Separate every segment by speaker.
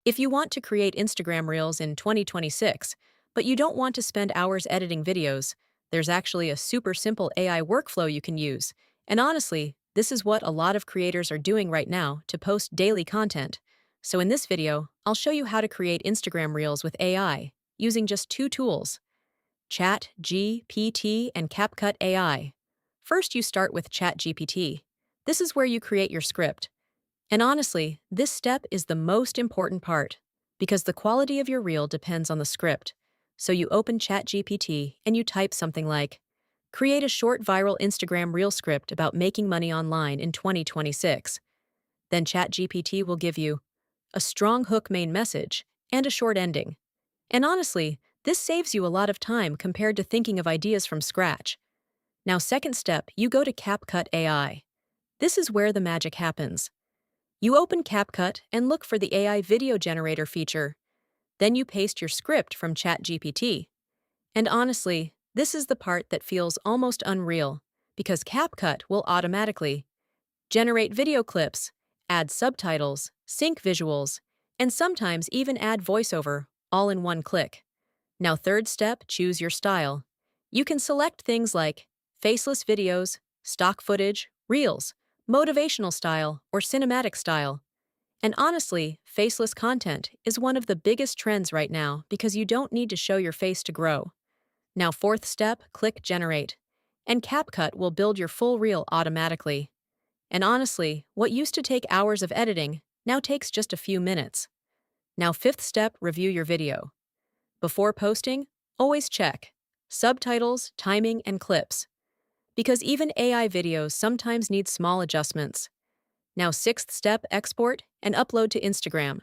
Speaker 1: If you want to create Instagram Reels in 2026, but you don't want to spend hours editing videos, there's actually a super simple AI workflow you can use. And honestly, this is what a lot of creators are doing right now to post daily content. So in this video, I'll show you how to create Instagram Reels with AI using just two tools, ChatGPT and CapCut AI. First, you start with ChatGPT. This is where you create your script. And honestly, this step is the most important part because the quality of your reel depends on the script. So you open ChatGPT and you type something like, create a short viral Instagram reel script about making money online in 2026. Then ChatGPT will give you a strong hook main message and a short ending. And honestly, this saves you a lot of time compared to thinking of ideas from scratch. Now, second step, you go to CapCut AI. This is where the magic happens. You open CapCut and look for the AI video generator feature. Then you paste your script from ChatGPT. And honestly, this is the part that feels almost unreal, because CapCut will automatically generate video clips, add subtitles, sync visuals, and sometimes even add voiceover, all in one click. Now, third step, choose your style. You can select things like faceless videos, stock footage, reels, motivational style, or cinematic style. And honestly, faceless content is one of the biggest trends right now because you don't need to show your face to grow. Now, fourth step, click Generate. And CapCut will build your full reel automatically. And honestly, what used to take hours of editing now takes just a few minutes. Now, fifth step, review your video. Before posting, always check subtitles, timing, and clips, because even AI videos sometimes need small adjustments. Now, sixth step, export and upload to Instagram.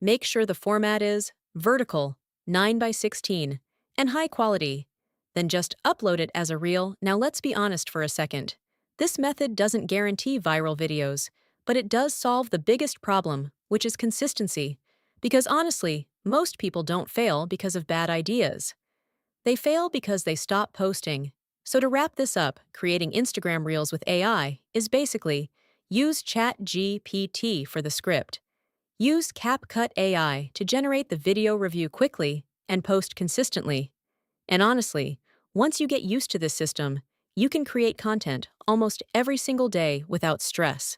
Speaker 1: Make sure the format is vertical, 9 by 16, and high quality. Then just upload it as a reel. Now, let's be honest for a second. This method doesn't guarantee viral videos, but it does solve the biggest problem, which is consistency. Because honestly, most people don't fail because of bad ideas. They fail because they stop posting. So to wrap this up, creating Instagram Reels with AI is basically use ChatGPT for the script. Use CapCut AI to generate the video review quickly and post consistently. And honestly, once you get used to this system, you can create content almost every single day without stress.